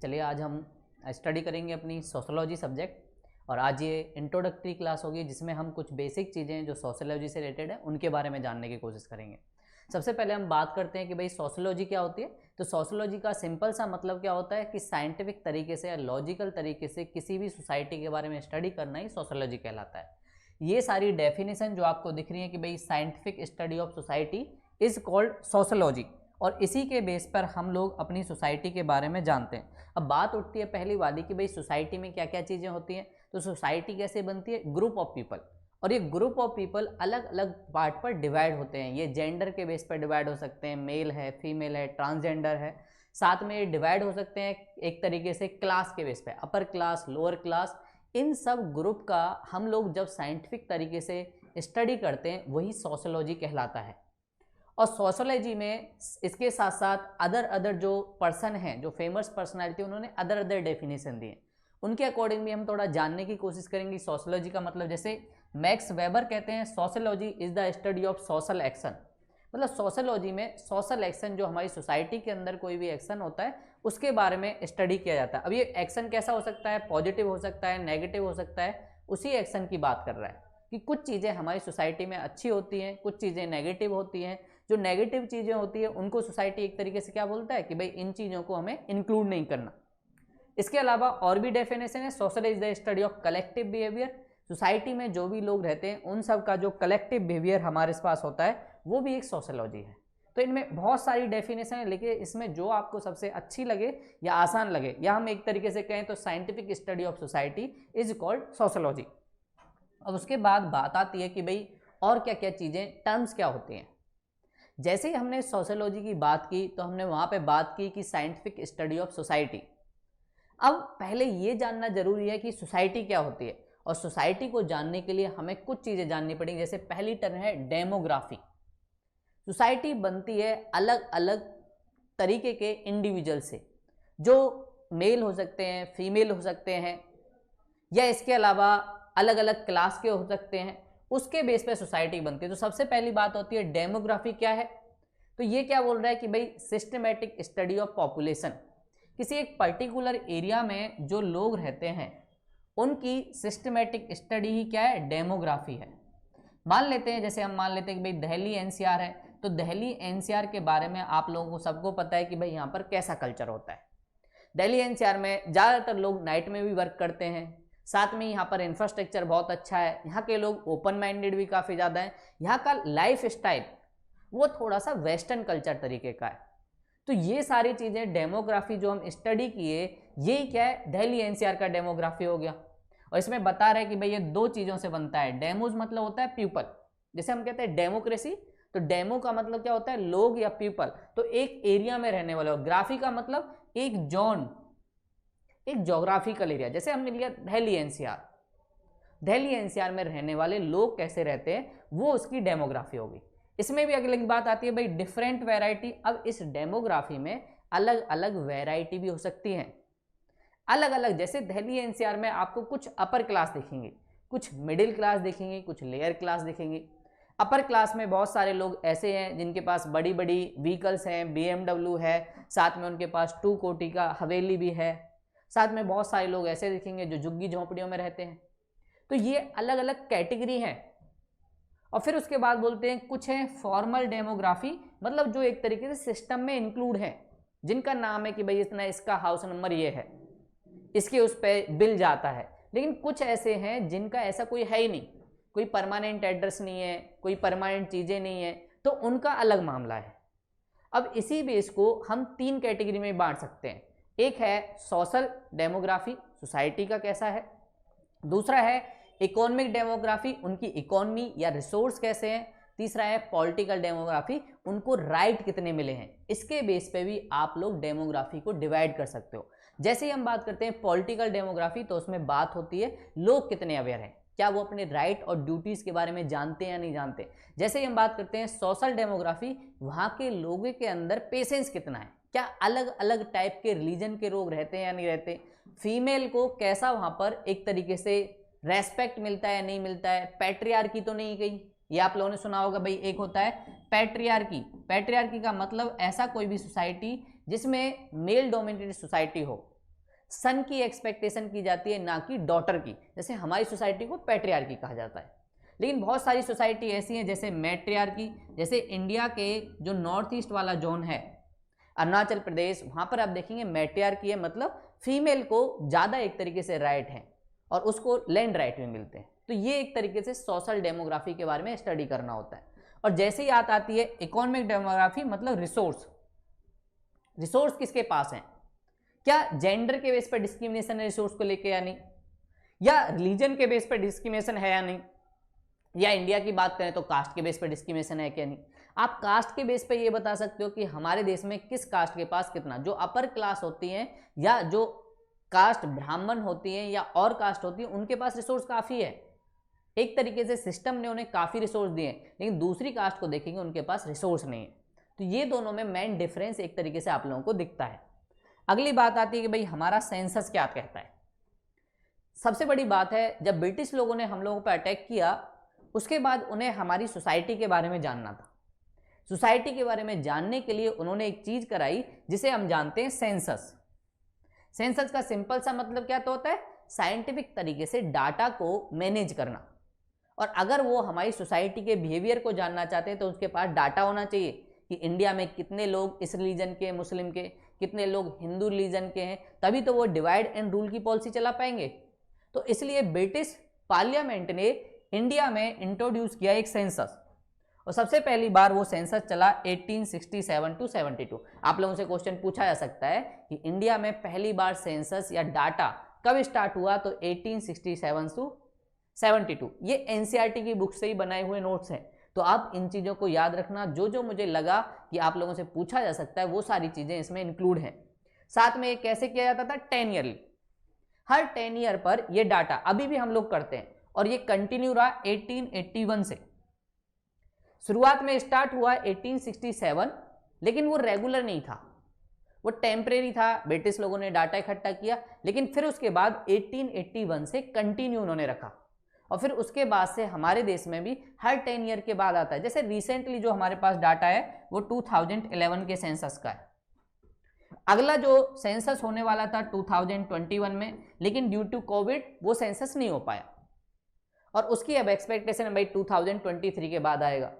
चलिए आज हम स्टडी करेंगे अपनी सोशोलॉजी सब्जेक्ट। और आज ये इंट्रोडक्टरी क्लास होगी जिसमें हम कुछ बेसिक चीज़ें जो सोशोलॉजी से रिलेटेड है उनके बारे में जानने की कोशिश करेंगे। सबसे पहले हम बात करते हैं कि भाई सोशोलॉजी क्या होती है। तो सोशोलॉजी का सिंपल सा मतलब क्या होता है कि साइंटिफिक तरीके से या लॉजिकल तरीके से किसी भी सोसाइटी के बारे में स्टडी करना ही सोशोलॉजी कहलाता है। ये सारी डेफिनेशन जो आपको दिख रही है कि भाई scientific study of society is called sociology, और इसी के बेस पर हम लोग अपनी सोसाइटी के बारे में जानते हैं। अब बात उठती है पहली वाली कि भाई सोसाइटी में क्या क्या चीज़ें होती हैं। तो सोसाइटी कैसे बनती है? ग्रुप ऑफ पीपल, और ये ग्रुप ऑफ पीपल अलग अलग पार्ट पर डिवाइड होते हैं। ये जेंडर के बेस पर डिवाइड हो सकते हैं, मेल है, फीमेल है, ट्रांसजेंडर है। साथ में ये डिवाइड हो सकते हैं एक तरीके से क्लास के बेस पे, अपर क्लास, लोअर क्लास। इन सब ग्रुप का हम लोग जब साइंटिफिक तरीके से स्टडी करते हैं वही सोशोलॉजी कहलाता है। और सोशोलॉजी में इसके साथ साथ अदर जो पर्सन हैं, जो फेमस पर्सनालिटी, उन्होंने अदर डेफिनेशन दिए, उनके अकॉर्डिंग भी हम थोड़ा जानने की कोशिश करेंगे सोशोलॉजी का मतलब। जैसे मैक्स वेबर कहते हैं sociology is the study of social action. मतलब सोशोलॉजी में सोशल एक्शन, जो हमारी सोसाइटी के अंदर कोई भी एक्शन होता है उसके बारे में स्टडी किया जाता है। अब ये एक्शन कैसा हो सकता है? पॉजिटिव हो सकता है, नेगेटिव हो सकता है। उसी एक्शन की बात कर रहा है कि कुछ चीज़ें हमारी सोसाइटी में अच्छी होती हैं, कुछ चीज़ें नेगेटिव होती हैं। जो नेगेटिव चीज़ें होती है उनको सोसाइटी एक तरीके से क्या बोलता है कि भाई इन चीज़ों को हमें इंक्लूड नहीं करना। इसके अलावा और भी डेफिनेशन है। Social is the study of collective behaviour. Society में जो भी लोग रहते हैं उन सब का जो कलेक्टिव बिहेवियर हमारे पास होता है वो भी एक सोशोलॉजी है। तो इनमें बहुत सारी डेफिनेशन है, लेकिन इसमें जो आपको सबसे अच्छी लगे या आसान लगे, या हम एक तरीके से कहें तो scientific study of society is called sociology. अब उसके बाद बात आती है कि भाई और क्या क्या चीज़ें, टर्म्स क्या होती हैं। जैसे ही हमने सोशोलॉजी की बात की तो हमने वहाँ पे बात की कि साइंटिफिक स्टडी ऑफ सोसाइटी। अब पहले ये जानना जरूरी है कि सोसाइटी क्या होती है, और सोसाइटी को जानने के लिए हमें कुछ चीज़ें जाननी पड़ेंगी। जैसे पहली टर्म है डेमोग्राफी। सोसाइटी बनती है अलग अलग तरीके के इंडिविजुअल से, जो मेल हो सकते हैं, फीमेल हो सकते हैं, या इसके अलावा अलग अलग क्लास के हो सकते हैं। उसके बेस पे सोसाइटी बनती है। तो सबसे पहली बात होती है डेमोग्राफी क्या है। तो ये क्या बोल रहा है कि भाई सिस्टमैटिक स्टडी ऑफ पॉपुलेशन। किसी एक पर्टिकुलर एरिया में जो लोग रहते हैं उनकी सिस्टमैटिक स्टडी ही क्या है? डेमोग्राफी है। मान लेते हैं, जैसे हम मान लेते हैं कि भाई दिल्ली एनसीआर है, तो दिल्ली एनसीआर के बारे में आप लोगों को सबको पता है कि भाई यहाँ पर कैसा कल्चर होता है। दिल्ली एनसीआर में ज़्यादातर लोग नाइट में भी वर्क करते हैं। साथ में यहाँ पर इंफ्रास्ट्रक्चर बहुत अच्छा है, यहाँ के लोग ओपन माइंडेड भी काफ़ी ज़्यादा हैं। यहाँ का लाइफ स्टाइल वो थोड़ा सा वेस्टर्न कल्चर तरीके का है। तो ये सारी चीज़ें डेमोग्राफी जो हम स्टडी किए, ये क्या है? दिल्ली एनसीआर का डेमोग्राफी हो गया। और इसमें बता रहे हैं कि भाई ये दो चीज़ों से बनता है। डेमोज मतलब होता है पीपल, जैसे हम कहते हैं डेमोक्रेसी, तो डेमो का मतलब क्या होता है? लोग या पीपल। तो एक एरिया में रहने वाले, ग्राफी का मतलब एक जोन, एक जोग्राफिकल एरिया। जैसे हमने लिया दिल्ली एनसीआर, दिल्ली एनसीआर में रहने वाले लोग कैसे रहते हैं वो उसकी डेमोग्राफी होगी। इसमें भी अगली बात आती है भाई डिफरेंट वैरायटी। अब इस डेमोग्राफी में अलग अलग वैरायटी भी हो सकती हैं, अलग अलग। जैसे दिल्ली एनसीआर में आपको कुछ अपर क्लास दिखेंगे, कुछ मिडिल क्लास दिखेंगे, कुछ लेयर क्लास दिखेंगे। अपर क्लास में बहुत सारे लोग ऐसे हैं जिनके पास बड़ी बड़ी व्हीकल्स हैं, बीएमडब्ल्यू है, साथ में उनके पास 2 कोटी का हवेली भी है। साथ में बहुत सारे लोग ऐसे दिखेंगे जो झुग्गी झोंपड़ियों में रहते हैं। तो ये अलग अलग कैटेगरी हैं। और फिर उसके बाद बोलते हैं कुछ है फॉर्मल डेमोग्राफी, मतलब जो एक तरीके से सिस्टम में इंक्लूड है, जिनका नाम है कि भाई इतना, इसका हाउस नंबर ये है, इसके उस पर बिल जाता है। लेकिन कुछ ऐसे हैं जिनका ऐसा कोई है ही नहीं, कोई परमानेंट एड्रेस नहीं है, कोई परमानेंट चीज़ें नहीं है, तो उनका अलग मामला है। अब इसी बेस को हम 3 कैटेगरी में बांट सकते हैं। एक है सोशल डेमोग्राफी, सोसाइटी का कैसा है। दूसरा है इकोनॉमिक डेमोग्राफी, उनकी इकोनॉमी या रिसोर्स कैसे हैं। तीसरा है पॉलिटिकल डेमोग्राफी, उनको राइट कितने मिले हैं। इसके बेस पे भी आप लोग डेमोग्राफी को डिवाइड कर सकते हो। जैसे ही हम बात करते हैं पॉलिटिकल डेमोग्राफी, तो उसमें बात होती है लोग कितने अवेयर हैं, क्या वो अपने राइट और ड्यूटीज़ के बारे में जानते हैं या नहीं जानते। जैसे ही हम बात करते हैं सोशल डेमोग्राफी, वहाँ के लोगों के अंदर पेशेंस कितना है, क्या अलग अलग टाइप के रिलीजन के लोग रहते हैं या नहीं रहते। फीमेल को कैसा वहाँ पर एक तरीके से रेस्पेक्ट मिलता है या नहीं मिलता है। पैट्रियार्की तो नहीं गई, ये आप लोगों ने सुना होगा भाई। एक होता है पैट्रियार्की। पैट्रियार्की का मतलब ऐसा कोई भी सोसाइटी जिसमें मेल डोमिनेटेड सोसाइटी हो, सन की एक्सपेक्टेशन की जाती है, ना कि डॉटर की। जैसे हमारी सोसाइटी को पैट्रियार्की कहा जाता है, लेकिन बहुत सारी सोसाइटी ऐसी हैं जैसे मैट्रियार्की। जैसे इंडिया के जो नॉर्थ ईस्ट वाला जोन है, अरुणाचल प्रदेश, वहाँ पर आप देखेंगे मैट्रियार्की है, मतलब फीमेल को ज़्यादा एक तरीके से राइट है और उसको लैंड राइट भी मिलते हैं। तो ये एक तरीके से सोशल डेमोग्राफी के बारे में स्टडी करना होता है। और जैसे ही आती है इकोनॉमिक डेमोग्राफी, मतलब रिसोर्स किसके पास है, क्या जेंडर के बेस पर डिस्क्रिमिनेशन है रिसोर्स को लेके या नहीं, या रिलीजन के बेस पर डिस्क्रिमिनेशन है या नहीं, या इंडिया की बात करें तो कास्ट के बेस पर डिस्क्रिमिनेशन है क्या नहीं। आप कास्ट के बेस पर ये बता सकते हो कि हमारे देश में किस कास्ट के पास कितना, जो अपर क्लास होती हैं या जो कास्ट ब्राह्मण होती हैं या और कास्ट होती है, उनके पास रिसोर्स काफ़ी है। एक तरीके से सिस्टम ने उन्हें काफ़ी रिसोर्स दिए हैं, लेकिन दूसरी कास्ट को देखेंगे उनके पास रिसोर्स नहीं है। तो ये दोनों में मेन डिफरेंस एक तरीके से आप लोगों को दिखता है। अगली बात आती है कि भाई हमारा सेंसस क्या कहता है। सबसे बड़ी बात है, जब ब्रिटिश लोगों ने हम लोगों पर अटैक किया, उसके बाद उन्हें हमारी सोसाइटी के बारे में जानना था। सोसाइटी के बारे में जानने के लिए उन्होंने एक चीज़ कराई जिसे हम जानते हैं सेंसस। सेंसस का सिंपल सा मतलब क्या तो होता है, साइंटिफिक तरीके से डाटा को मैनेज करना। और अगर वो हमारी सोसाइटी के बिहेवियर को जानना चाहते हैं तो उसके पास डाटा होना चाहिए कि इंडिया में कितने लोग इस रिलीजन के, मुस्लिम के, कितने लोग हिंदू रिलीजन के हैं, तभी तो वो डिवाइड एंड रूल की पॉलिसी चला पाएंगे। तो इसलिए ब्रिटिश पार्लियामेंट ने इंडिया में इंट्रोड्यूस किया एक सेंसस, और सबसे पहली बार वो सेंसस चला 1867 टू 72। आप लोगों से क्वेश्चन पूछा जा सकता है कि इंडिया में पहली बार सेंसस या डाटा कब स्टार्ट हुआ, तो 1867 टू 72। ये एनसीईआरटी की बुक से ही बनाए हुए नोट्स हैं। तो आप इन चीज़ों को याद रखना, जो जो मुझे लगा कि आप लोगों से पूछा जा सकता है वो सारी चीज़ें इसमें इंक्लूड हैं। साथ में ये कैसे किया जाता था, 10 ईयरली, हर 10 ईयर पर ये डाटा अभी भी हम लोग करते हैं, और ये कंटिन्यू रहा 1881 से। शुरुआत में स्टार्ट हुआ 1867, लेकिन वो रेगुलर नहीं था, वो टेम्परेरी था। ब्रिटिश लोगों ने डाटा इकट्ठा किया, लेकिन फिर उसके बाद 1881 से कंटिन्यू उन्होंने रखा, और फिर उसके बाद से हमारे देश में भी हर 10 ईयर के बाद आता है। जैसे रिसेंटली जो हमारे पास डाटा है वो 2011 के सेंसस का है। अगला जो सेंसस होने वाला था 2021 में, लेकिन ड्यू टू कोविड वो सेंसस नहीं हो पाया, और उसकी अब एक्सपेक्टेशन है भाई 2023 के बाद आएगा।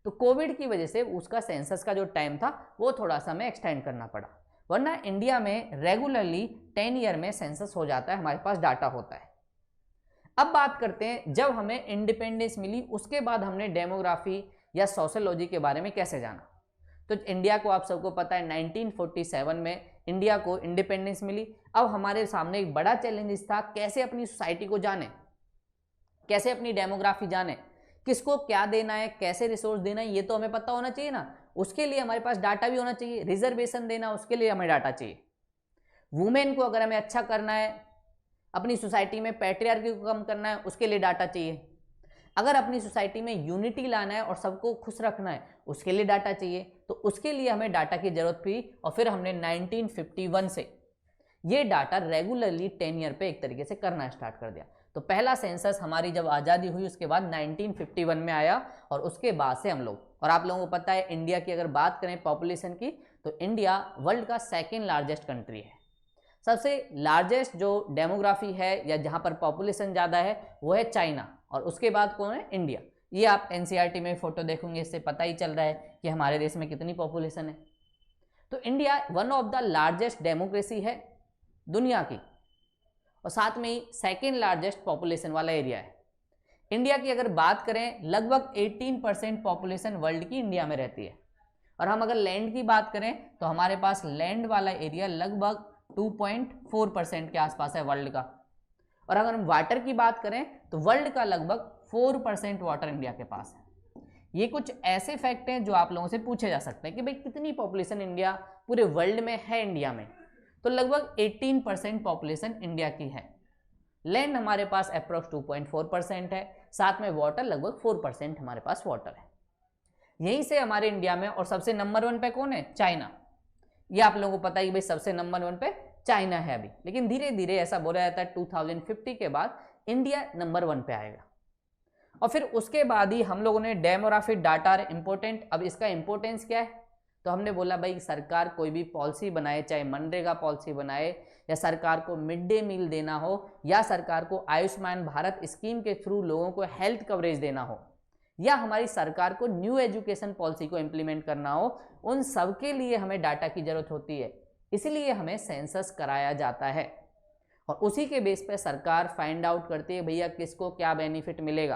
तो कोविड की वजह से उसका सेंसस का जो टाइम था वो थोड़ा सा हमें एक्सटेंड करना पड़ा, वरना इंडिया में रेगुलरली 10 ईयर में सेंसस हो जाता है, हमारे पास डाटा होता है। अब बात करते हैं, जब हमें इंडिपेंडेंस मिली उसके बाद हमने डेमोग्राफी या सोशियोलॉजी के बारे में कैसे जाना। तो इंडिया को आप सबको पता है 1947 में इंडिया को इंडिपेंडेंस मिली। अब हमारे सामने एक बड़ा चैलेंज था, कैसे अपनी सोसाइटी को जाने, कैसे अपनी डेमोग्राफी जाने, किसको क्या देना है, कैसे रिसोर्स देना है, ये तो हमें पता होना चाहिए ना। उसके लिए हमारे पास डाटा भी होना चाहिए। रिजर्वेशन देना, उसके लिए हमें डाटा चाहिए। वुमेन को अगर हमें अच्छा करना है, अपनी सोसाइटी में पैट्रियार्की को कम करना है, उसके लिए डाटा चाहिए। अगर अपनी सोसाइटी में यूनिटी लाना है और सबको खुश रखना है, उसके लिए डाटा चाहिए। तो उसके लिए हमें डाटा की जरूरत थी, और फिर हमने 1951 से ये डाटा रेगुलरली 10 ईयर पे एक तरीके से करना स्टार्ट कर दिया। तो पहला सेंसस हमारी जब आज़ादी हुई उसके बाद 1951 में आया, और उसके बाद से हम लोग, और आप लोगों को पता है इंडिया की अगर बात करें पॉपुलेशन की, तो इंडिया वर्ल्ड का सेकेंड लार्जेस्ट कंट्री है। सबसे लार्जेस्ट जो डेमोग्राफी है या जहाँ पर पॉपुलेशन ज़्यादा है वो है चाइना, और उसके बाद कौन है, इंडिया। ये आप एनसीईआरटी में फोटो देखोगे, इससे पता ही चल रहा है कि हमारे देश में कितनी पॉपुलेशन है। तो India one of the largest democracy है दुनिया की, और साथ में ही सेकेंड लार्जेस्ट पॉपुलेशन वाला एरिया है। इंडिया की अगर बात करें, लगभग 18% पॉपुलेशन वर्ल्ड की इंडिया में रहती है। और हम अगर लैंड की बात करें तो हमारे पास लैंड वाला एरिया लगभग 2.4% के आसपास है वर्ल्ड का। और अगर हम वाटर की बात करें तो वर्ल्ड का लगभग 4% वाटर इंडिया के पास है। ये कुछ ऐसे फैक्ट हैं जो आप लोगों से पूछे जा सकते हैं कि भाई कितनी पॉपुलेशन इंडिया पूरे वर्ल्ड में है। इंडिया में तो लगभग 18% पॉपुलेशन इंडिया की है। लैंड हमारे पास अप्रोक्स 2.4% है, साथ में वाटर लगभग 4% हमारे पास वाटर है। यहीं से हमारे इंडिया में, और सबसे नंबर 1 पे कौन है, चाइना। ये आप लोगों को पता है कि भाई सबसे नंबर 1 पे चाइना है अभी, लेकिन धीरे धीरे ऐसा बोला जाता है 2050 के बाद इंडिया नंबर 1 पे आएगा। और फिर उसके बाद ही हम लोगों ने डेमोग्राफिक डाटा इंपॉर्टेंट। अब इसका इंपॉर्टेंस क्या है, तो हमने बोला भाई सरकार कोई भी पॉलिसी बनाए, चाहे मनरेगा पॉलिसी बनाए, या सरकार को मिड डे मील देना हो, या सरकार को आयुष्मान भारत स्कीम के थ्रू लोगों को हेल्थ कवरेज देना हो, या हमारी सरकार को न्यू एजुकेशन पॉलिसी को इम्प्लीमेंट करना हो, उन सब के लिए हमें डाटा की जरूरत होती है। इसलिए हमें सेंसस कराया जाता है और उसी के बेस पे सरकार फाइंड आउट करती है भैया किसको क्या बेनिफिट मिलेगा,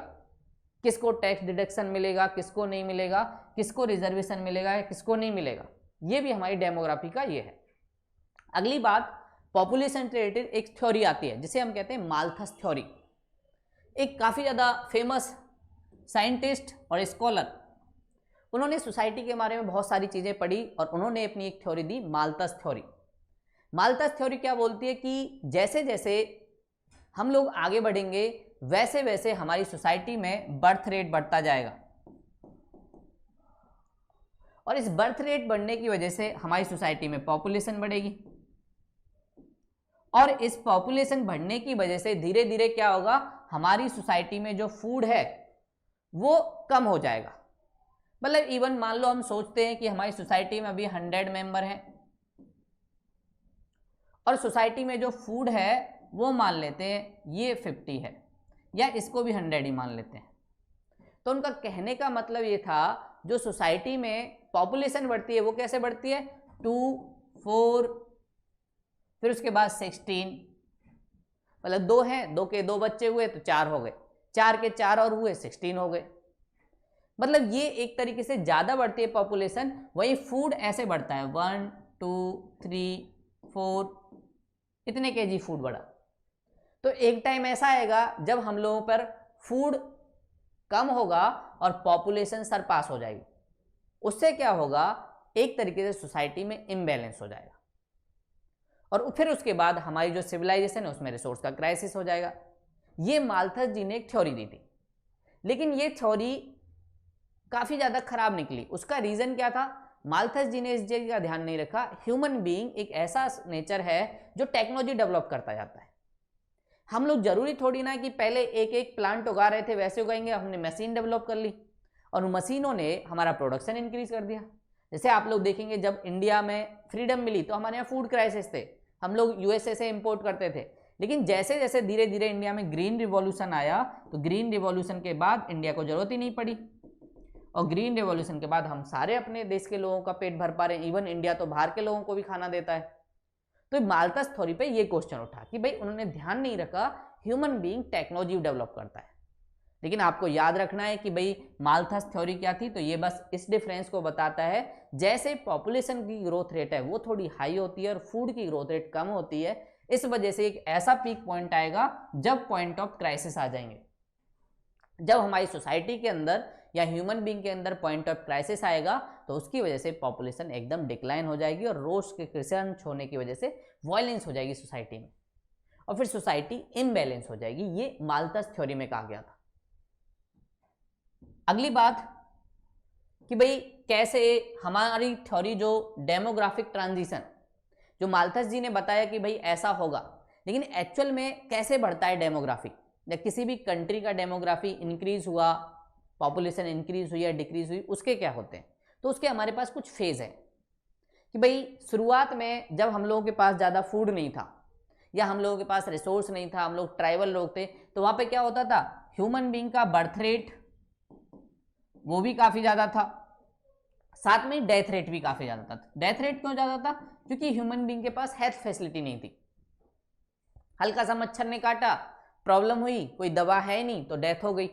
किसको टैक्स डिडक्शन मिलेगा, किसको नहीं मिलेगा, किसको रिजर्वेशन मिलेगा या किसको नहीं मिलेगा। ये भी हमारी डेमोग्राफी का ये है। अगली बात, पॉपुलेशन से रिलेटेड एक थ्योरी आती है जिसे हम कहते हैं माल्थस थ्योरी। एक काफ़ी ज़्यादा फेमस साइंटिस्ट और स्कॉलर, उन्होंने सोसाइटी के बारे में बहुत सारी चीज़ें पढ़ी और उन्होंने अपनी एक थ्योरी दी, माल्थस थ्योरी। माल्थस थ्योरी क्या बोलती है कि जैसे जैसे हम लोग आगे बढ़ेंगे वैसे वैसे हमारी सोसाइटी में बर्थ रेट बढ़ता जाएगा और इस बर्थ रेट बढ़ने की वजह से हमारी सोसाइटी में पॉपुलेशन बढ़ेगी और इस पॉपुलेशन बढ़ने की वजह से धीरे धीरे क्या होगा, हमारी सोसाइटी में जो फूड है वो कम हो जाएगा। मतलब इवन मान लो हम सोचते हैं कि हमारी सोसाइटी में अभी 100 मेंबर हैं और सोसाइटी में जो फूड है वो मान लेते हैं ये 50 है या इसको भी 100 ही मान लेते हैं। तो उनका कहने का मतलब ये था जो सोसाइटी में पॉपुलेशन बढ़ती है वो कैसे बढ़ती है, 2, 4, फिर उसके बाद 16, मतलब 2 हैं, 2 के 2 बच्चे हुए तो 4 हो गए, 4 के 4 और हुए 16 हो गए। मतलब ये एक तरीके से ज़्यादा बढ़ती है पॉपुलेशन, वही फूड ऐसे बढ़ता है 1, 2, 3, 4 इतने केजी फूड बढ़ा। तो एक टाइम ऐसा आएगा जब हम लोगों पर फूड कम होगा और पॉपुलेशन सरपास हो जाएगी। उससे क्या होगा, एक तरीके से सोसाइटी में इम्बैलेंस हो जाएगा और फिर उसके बाद हमारी जो सिविलाइजेशन है उसमें रिसोर्स का क्राइसिस हो जाएगा। ये माल्थस जी ने एक थ्योरी दी थी, लेकिन ये थ्योरी काफ़ी ज़्यादा खराब निकली। उसका रीज़न क्या था, माल्थस जी ने इस चीज़ का ध्यान नहीं रखा। ह्यूमन बीइंग एक ऐसा नेचर है जो टेक्नोलॉजी डेवलप करता जाता है। हम लोग जरूरी थोड़ी ना कि पहले एक एक प्लांट उगा रहे थे वैसे उगाएंगे, हमने मशीन डेवलप कर ली और उन मशीनों ने हमारा प्रोडक्शन इंक्रीज कर दिया। जैसे आप लोग देखेंगे जब इंडिया में फ्रीडम मिली तो हमारे यहाँ फूड क्राइसिस थे, हम लोग यूएसए से इंपोर्ट करते थे। लेकिन जैसे जैसे धीरे धीरे इंडिया में ग्रीन रिवॉल्यूशन आया तो ग्रीन रिवॉल्यूशन के बाद इंडिया को जरूरत ही नहीं पड़ी और ग्रीन रिवॉल्यूशन के बाद हम सारे अपने देश के लोगों का पेट भर पा रहे हैं। इवन इंडिया तो बाहर के लोगों को भी खाना देता है। तो माल्थस थ्योरी पे ये क्वेश्चन उठा कि भाई उन्होंने ध्यान नहीं रखा ह्यूमन बीइंग टेक्नोलॉजी डेवलप करता है। लेकिन आपको याद रखना है कि भाई माल्थस थ्योरी क्या थी, तो ये बस इस डिफरेंस को बताता है। जैसे पॉपुलेशन की ग्रोथ रेट है वो थोड़ी हाई होती है और फूड की ग्रोथ रेट कम होती है, इस वजह से एक ऐसा पीक पॉइंट आएगा जब पॉइंट ऑफ क्राइसिस आ जाएंगे। जब हमारी सोसाइटी के अंदर या ह्यूमन बीइंग के अंदर पॉइंट ऑफ क्राइसिस आएगा तो उसकी वजह से पॉपुलेशन एकदम डिक्लाइन हो जाएगी और रोज के क्रिसेंट होने की वजह से वायलेंस हो जाएगी सोसाइटी में और फिर सोसाइटी इम्बैलेंस हो जाएगी। ये माल्थस थ्योरी में कहा गया था। अगली बात कि भाई कैसे हमारी थ्योरी जो डेमोग्राफिक ट्रांजिशन जो माल्थस जी ने बताया कि भाई ऐसा होगा, लेकिन एक्चुअल में कैसे बढ़ता है डेमोग्राफी, या किसी भी कंट्री का डेमोग्राफी इंक्रीज हुआ, पॉपुलेशन इंक्रीज हुई या डिक्रीज हुई, उसके क्या होते हैं। तो उसके हमारे पास कुछ फेज है कि भाई शुरुआत में जब हम लोगों के पास ज़्यादा फूड नहीं था या हम लोगों के पास रिसोर्स नहीं था, हम लोग ट्राइबल लोग थे, तो वहाँ पे क्या होता था, ह्यूमन बीइंग का बर्थ रेट वो भी काफ़ी ज़्यादा था, साथ में डेथ रेट भी काफ़ी ज़्यादा था। डेथ रेट क्यों ज़्यादा था, क्योंकि ह्यूमन बीइंग के पास हेल्थ फैसिलिटी नहीं थी। हल्का सा मच्छर ने काटा, प्रॉब्लम हुई, कोई दवा है नहीं तो डेथ हो गई।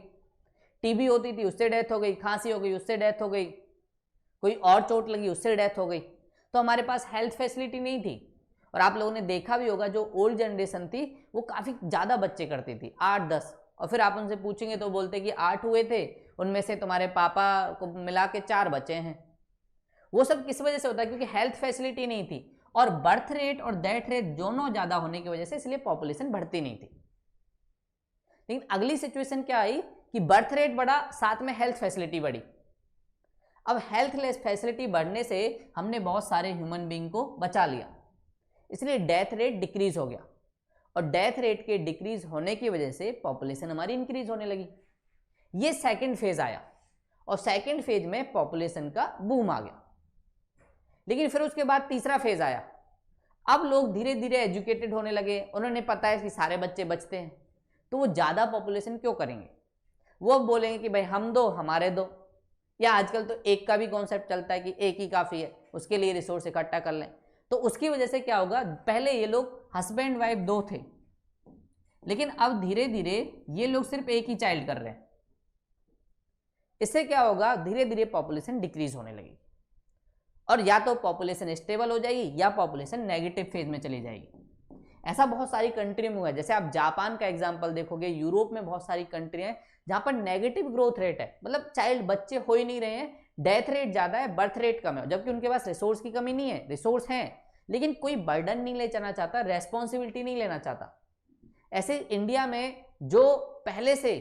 टीबी होती थी उससे डेथ हो गई, खांसी हो गई उससे डेथ हो गई, कोई और चोट लगी उससे डेथ हो गई। तो हमारे पास हेल्थ फैसिलिटी नहीं थी। और आप लोगों ने देखा भी होगा जो ओल्ड जनरेशन थी वो काफ़ी ज़्यादा बच्चे करती थी, 8-10, और फिर आप उनसे पूछेंगे तो बोलते कि 8 हुए थे, उनमें से तुम्हारे पापा को मिला के 4 बच्चे हैं। वो सब किस वजह से होता है, क्योंकि हेल्थ फैसिलिटी नहीं थी और बर्थ रेट और डेथ रेट दोनों ज़्यादा होने की वजह से इसलिए पॉपुलेशन बढ़ती नहीं थी। लेकिन अगली सिचुएशन क्या आई कि बर्थ रेट बढ़ा, साथ में हेल्थ फैसिलिटी बढ़ी। अब हेल्थ फैसिलिटी बढ़ने से हमने बहुत सारे ह्यूमन बीइंग को बचा लिया, इसलिए डेथ रेट डिक्रीज हो गया और डेथ रेट के डिक्रीज होने की वजह से पॉपुलेशन हमारी इंक्रीज होने लगी। ये सेकंड फेज आया और सेकंड फेज में पॉपुलेशन का बूम आ गया। लेकिन फिर उसके बाद तीसरा फेज आया, अब लोग धीरे धीरे एजुकेटेड होने लगे, उन्होंने पता है कि सारे बच्चे बचते हैं, तो वो ज़्यादा पॉपुलेशन क्यों करेंगे, वो अब बोलेंगे कि भाई हम दो हमारे दो, या आजकल तो एक का भी कॉन्सेप्ट चलता है कि एक ही काफ़ी है, उसके लिए रिसोर्स इकट्ठा कर लें। तो उसकी वजह से क्या होगा, पहले ये लोग हस्बैंड वाइफ दो थे, लेकिन अब धीरे धीरे ये लोग सिर्फ एक ही चाइल्ड कर रहे हैं। इससे क्या होगा, धीरे धीरे पॉपुलेशन डिक्रीज होने लगेगी, और या तो पॉपुलेशन स्टेबल हो जाएगी या पॉपुलेशन नेगेटिव फेज में चली जाएगी। ऐसा बहुत सारी कंट्री में हुआ है, जैसे आप जापान का एग्जांपल देखोगे, यूरोप में बहुत सारी कंट्री हैं जहां पर नेगेटिव ग्रोथ रेट है, मतलब चाइल्ड बच्चे हो ही नहीं रहे हैं, डेथ रेट ज़्यादा है, बर्थ रेट कम है, जबकि उनके पास रिसोर्स की कमी नहीं है, रिसोर्स हैं, लेकिन कोई बर्डन नहीं ले जाना चाहता, रेस्पॉन्सिबिलिटी नहीं लेना चाहता। ऐसे इंडिया में जो पहले से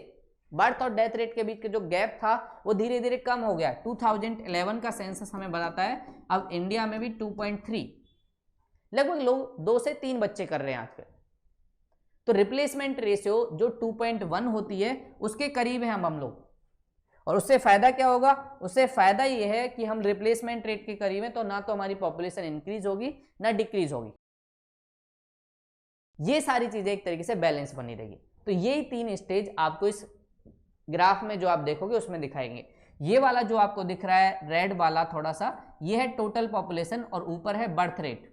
बर्थ और डेथ रेट के बीच के जो गैप था वो धीरे धीरे कम हो गया। 2011 का सेंसस हमें बताता है अब इंडिया में भी 2.3, लगभग लोग 2 से 3 बच्चे कर रहे हैं आजकल। तो रिप्लेसमेंट रेशियो जो 2.1 होती है उसके करीब है हम लोग, और उससे फायदा क्या होगा, उससे फायदा ये है कि हम रिप्लेसमेंट रेट के करीब हैं, तो ना तो हमारी पॉपुलेशन इंक्रीज होगी ना डिक्रीज होगी। ये सारी चीजें एक तरीके से बैलेंस बनी रहेगी। तो ये 3 स्टेज आपको इस ग्राफ में जो आप देखोगे उसमें दिखाएंगे। ये वाला जो आपको दिख रहा है रेड वाला थोड़ा सा, ये है टोटल पॉपुलेशन, और ऊपर है बर्थ रेट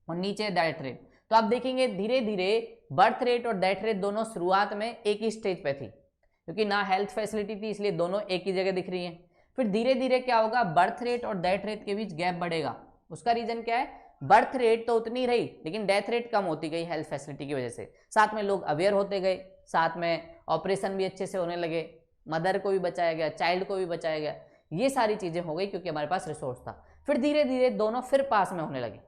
और नीचे डेथ रेट। तो आप देखेंगे धीरे धीरे बर्थ रेट और डेथ रेट दोनों शुरुआत में एक ही स्टेज पे थी, क्योंकि ना हेल्थ फैसिलिटी थी, इसलिए दोनों एक ही जगह दिख रही हैं। फिर धीरे धीरे क्या होगा, बर्थ रेट और डेथ रेट के बीच गैप बढ़ेगा। उसका रीजन क्या है, बर्थ रेट तो उतनी रही लेकिन डेथ रेट कम होती गई हेल्थ फैसिलिटी की वजह से, साथ में लोग अवेयर होते गए, साथ में ऑपरेशन भी अच्छे से होने लगे, मदर को भी बचाया गया, चाइल्ड को भी बचाया गया, ये सारी चीज़ें हो गई क्योंकि हमारे पास रिसोर्स था। फिर धीरे धीरे दोनों फिर पास में होने लगे।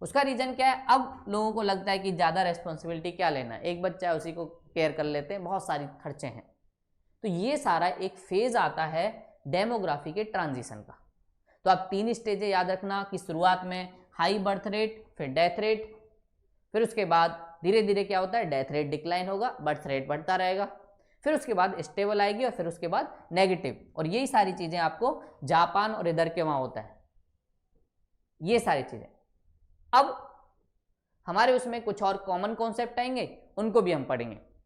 उसका रीज़न क्या है, अब लोगों को लगता है कि ज़्यादा रेस्पॉन्सिबिलिटी क्या लेना है, एक बच्चा है उसी को केयर कर लेते हैं, बहुत सारी खर्चे हैं। तो ये सारा एक फेज आता है डेमोग्राफी के ट्रांजिशन का। तो आप 3 स्टेजें याद रखना कि शुरुआत में हाई बर्थ रेट, फिर डेथ रेट, फिर उसके बाद धीरे धीरे क्या होता है, डेथ रेट डिक्लाइन होगा, बर्थ रेट बढ़ता रहेगा, फिर उसके बाद स्टेबल आएगी, और फिर उसके बाद नेगेटिव। और यही सारी चीज़ें आपको जापान और इधर के वहाँ होता है, ये सारी चीज़ें। अब हमारे उसमें कुछ और कॉमन कॉन्सेप्ट आएंगे, उनको भी हम पढ़ेंगे।